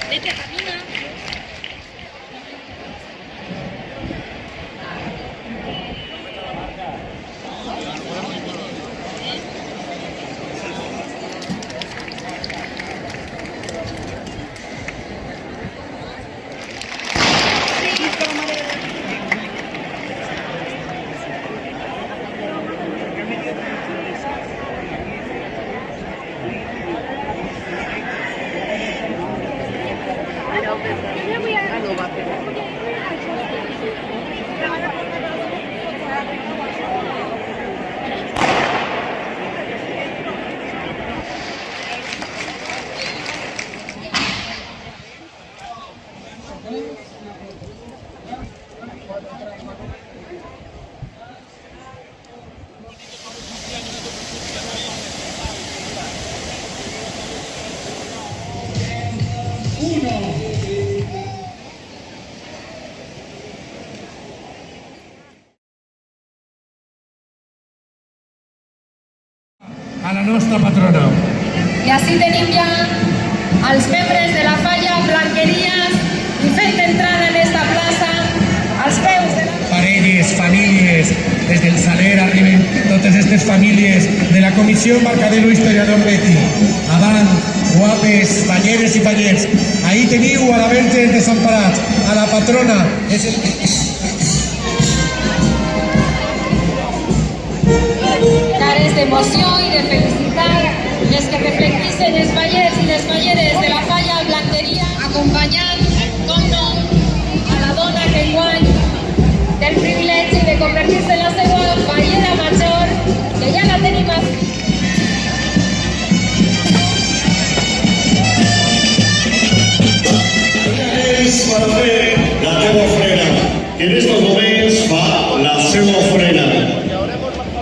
Vete, camina. A la nostra patrona. I així tenim ja els membres de la falla, blanqueries, i fent entrada en esta plaça, als peus de la... Parelles, famílies, des del Saler arriben totes aquestes famílies de la Comissió Embarcadero Historiador Betty. Avant, guapes, falleres i fallers. Ahí teniu a la Verge Desemparats, a la patrona. És el... cares d'emoció i de felicitat, les que reflecteixen els fallers i les falleres de la falla blanqueria, acompanyant, com no, a la dona que enguany té el privilegi de convertir-se en la seva fallera major, que ja la tenim aquí. Per fer la teva ofrena, que en estos moments fa la seva ofrena.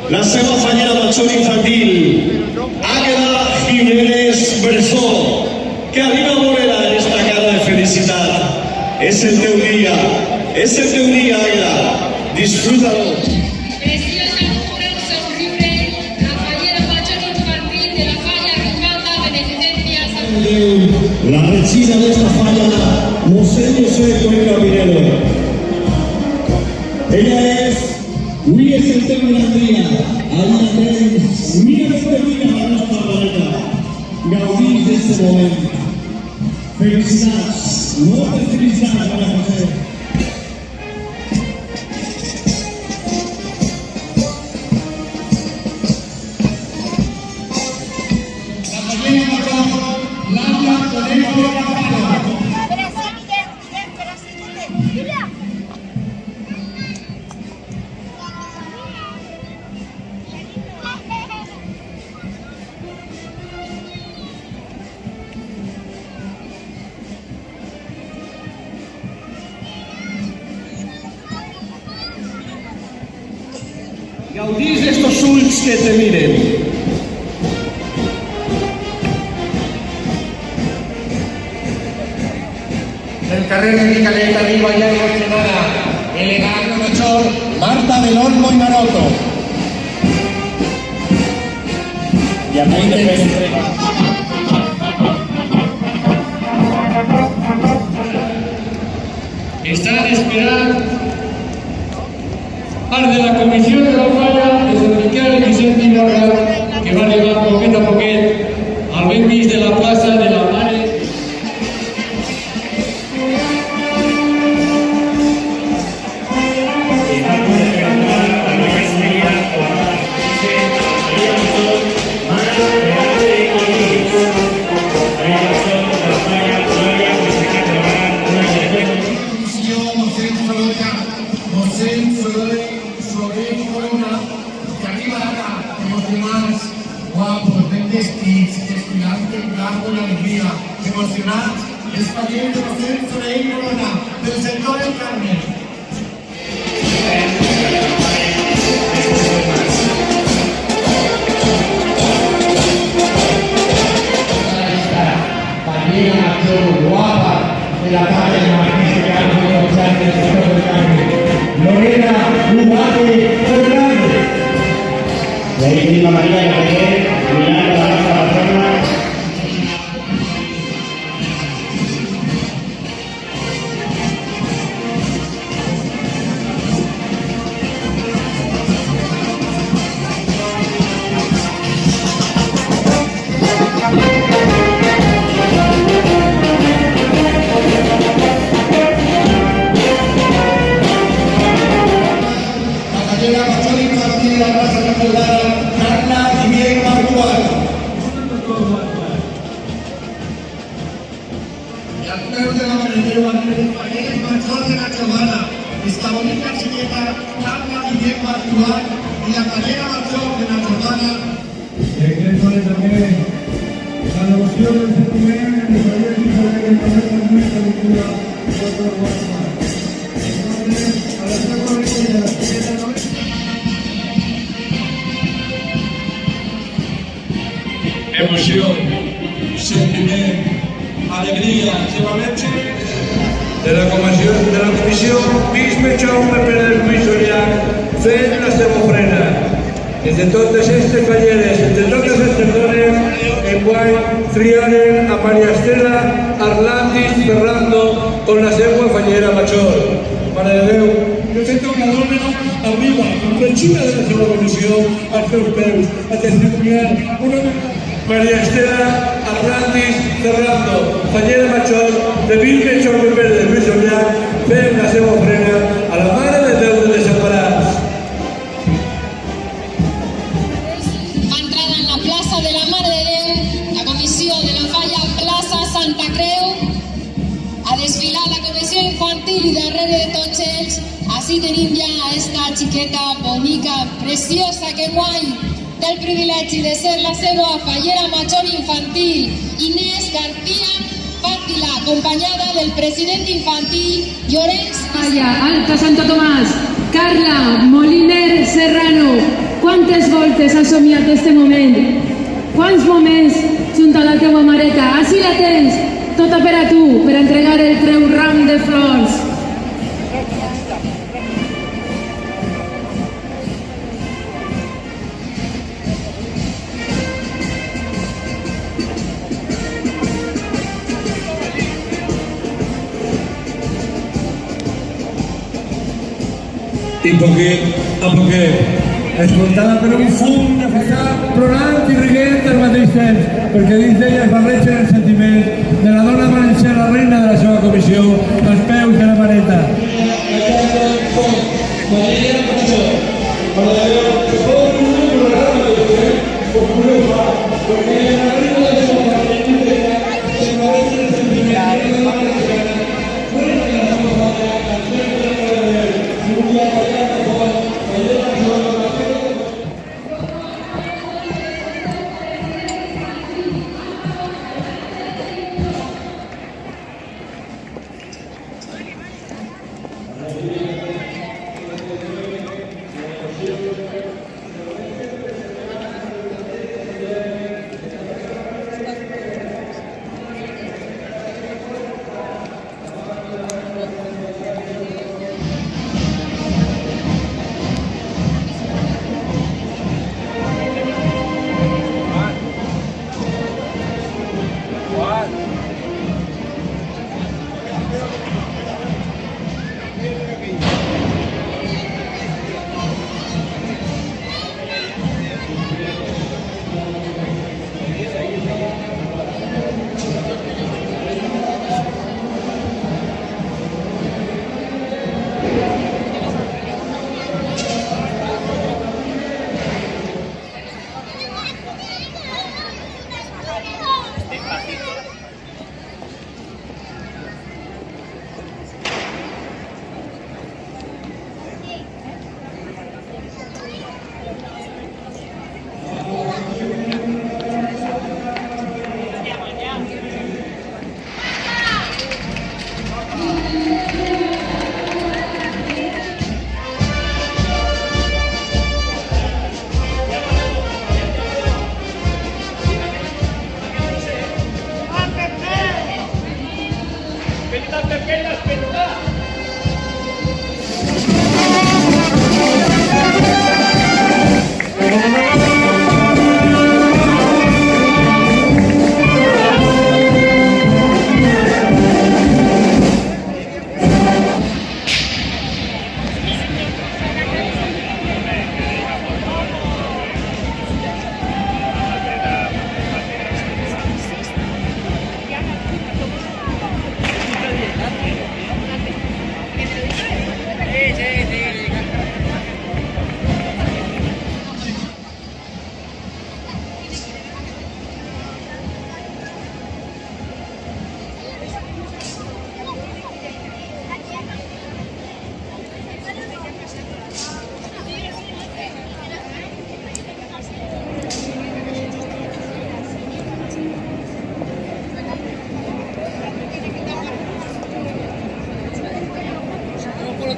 La seva fallera major infantil, Águeda Jiménez Berzó, que arriba a Morena en esta cara de felicitat. És el teu dia, Águeda. Disfrútalo. Preciosa con un somriure, la fallera major infantil de la falla Ricanda Beneficencia Sant Andreu. La regina de esta falla, José Cuenca Pinelo. Ella es... Avui és el teu gran dia. Mira com te mira la nostra Loreta. Gaudís d'este moment. Felicitats. Moltes felicitats, Maria José. La fallera major, Laura Conejo de la Pala. Gaudís d'estos ulls que te miren. Del carrer de Micalet arriba ya emocionada, elegante major, Marta del Olmo y Maroto. Y aquí te entrega. Están esperando part de la comissió de la falla des de Miquel Vicent i Morgan, que va arribar poquet a poquet al ben mig de la plaça de la Mare. Guapos, ben vestits, desfilant en blanc con alegria, emocionats, els fallers de José Soler i Corona, del sector del Carmen. de la página que se llama Lorena Ubaque Fernández. La víctima María Gabriel, Milán, la patrona. La Machón Infantil de la Plaza Recordada, Carla y bien Marcual. Y al pueblo de la Marinera, el Machón de la Chavana, esta bonita chiqueta, Carla y bien Marcual, y la Fallera Machón de la Chavana. Egresores también, la devoción del sentimiento, de Javier y Javier, que nos hace nuestra cultura, por Guatemala. Entonces, a las 3:40 de la chiqueta no es. Emoción, sentimiento, alegría, llevamente de la comisión Bisbe Jaume Pérez Luis Orián, fe la semofrena. Desde entonces este talleres, entre todos estos dones, en Guay, Trianen, a María Estela, Arlandis, Ferrando, con la segua fallera Machor. Mare de Déu, jo sento una dona arriba, amb la xina de la seva evolució, als seus peus, a testimoniar una María Estela, Arlandis, Ferrando, fallera Machor, de Bisbe Jaume Pérez Luis Orián, fe la semofrena, a la Mare de Déu de Desemparats. Entrada en la plaça de la Mare de Déu, la comissió de la Falla Plaça Santa Creu, a desfilar la comissió infantil i darrere de tots ells, així tenim ja esta xiqueta bonica, preciosa, que guai, té el privilegi de ser la seva fallera major infantil, Inés García Fàtila, acompanyada del president infantil, Llorenç Falla, Alta Santo Tomàs, Carla Moliner Serrano. Quantes voltes has somiat este moment? Quants moments junt a la teua mareta? Així la tens, tota per a tu, per entregar el teu ram de flors. I poquet a poquet, escoltada per un fum de festa plorant i riguent al mateix temps, perquè dins d'ella es barregen el sentiment de la dona valenciana, reina de la seva comissió, als peus de la maneta.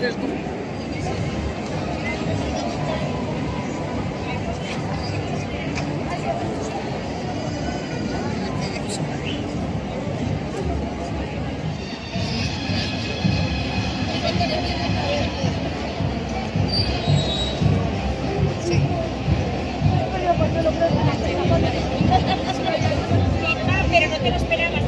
Pero no te lo esperabas,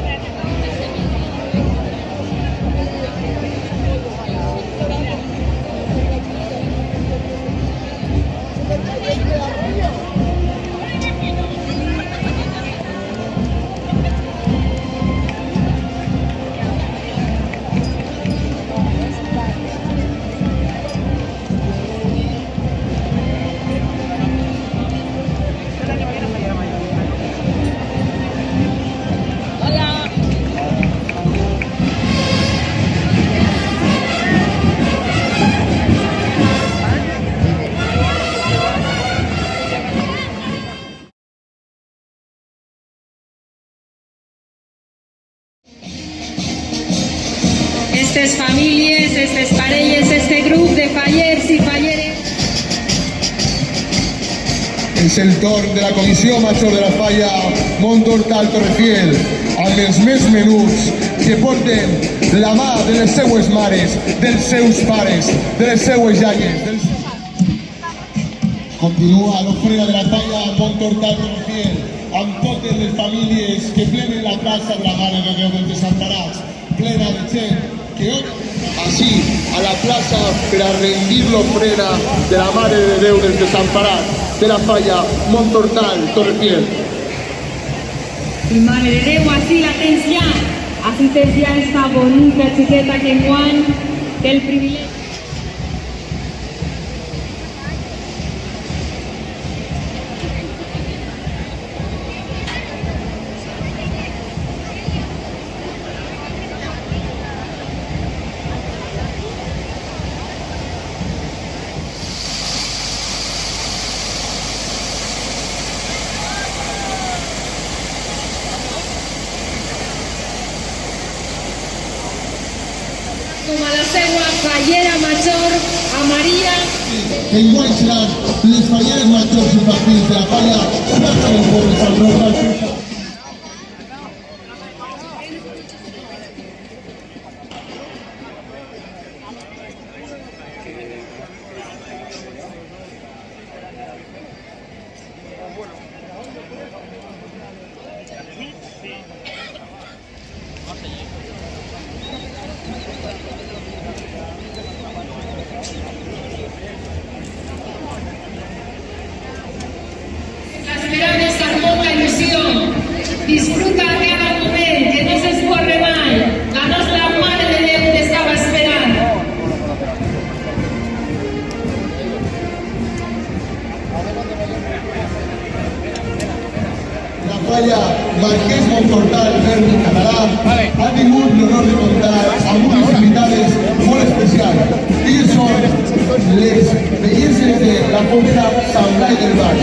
Estes famílies, estes parelles, este grup de fallers i falleres. És el torn de la Comissió Major de la Falla Montortal Torrefiel, amb els més menuts que porten la mà de les seues mares, dels seus pares, de les seues iaies. Continua l'ofrena de la Falla Montortal Torrefiel amb totes les famílies que plenen la plaça de la Mare de Déu dels Desemparats, plena de gent que així a la plaça per a rendir l'ofrena de la Mare de Déu dels Desemparats de la Falla Montortal Torrefiel. I Mare de Déu, així la tens ja. Així tens ja esta bonica xiqueta que enguany té el privilegi. Com a la seva fallera major, a Maria. Enguany seran les falleres majors infantils de la Falla Plaça del Poble Sant Roc del Centre. La esperança amb molta il·lusió. Disfruta cada moment, que no s'esborre mai. La nostra Mare de Déu t'estava esperant. La Falla Marquès Montortal Fermi Català ha tingut l'honor de comptar amb unes invitades molt especials. Elles són les belleses de la Fòbera Sant Blai del Baix,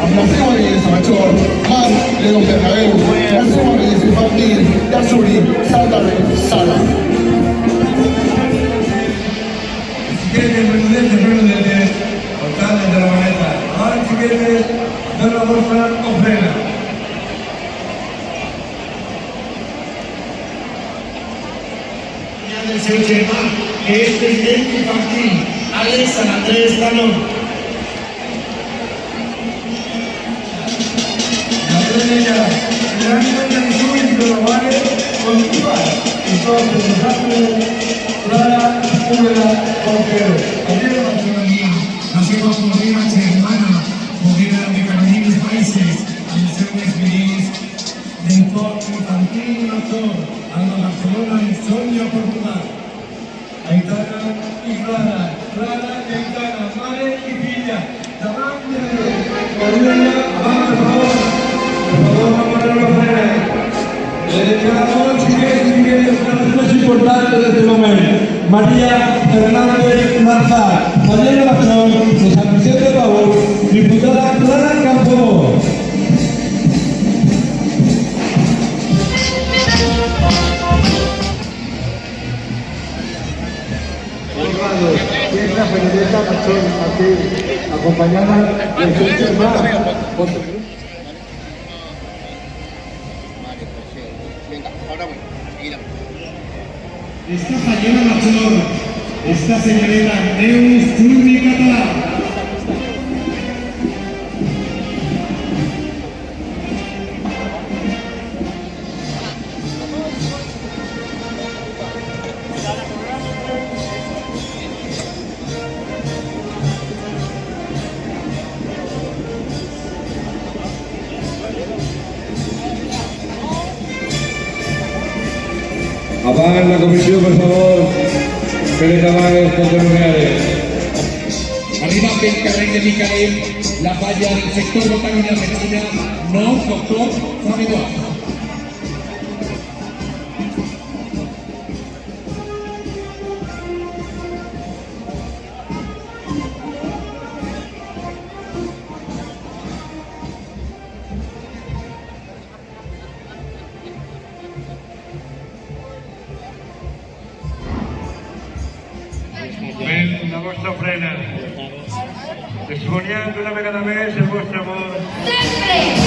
amb la seva bellesa major, Mar de Don Bernabéu, la seva bellesa infantil, Yasuri Saldarre Sala. Chiquetes, portales de la maleta. Ahora, chiquetes, de la vuestra ofrenda. del seu germà, que és president infantil, Àlex Sant Andrés Talón. La estrella, el año de Jesús de los bares continúa. Entonces, los ángeles, Clara, Úbeda, Conquero. Ayer la ciudadanía, la seva foguera germana, foguera de carnívors països, el seu expedient d'entorn infantil i major, amb la Barcelona en Sònia, Portugal. Aitana y Clara, Clara y Aitana, madre y filla, davant de Cordelia, vamos, por favor, vamos a la ofrenda. Le dedicamos, chiquillos, las más importantes de este momento. María Fernández Lanzar, María Patrón, de San Vicente de Pavón, diputada Clara Campoamor. llamado Fiesta Benedetta Machón Infantil, acompañada de su hermano. Esta fallera mayor, esta señorita Neus Turbi Català. Apaguen la comissió, per favor, que les amigues contemporanes. Arriba del carrer de Micael, la falla del sector Botánica Medicina, no, doctor Fabián. Ven la vostra ofrena, testimoniant una vegada més el vostre amor. Sempre!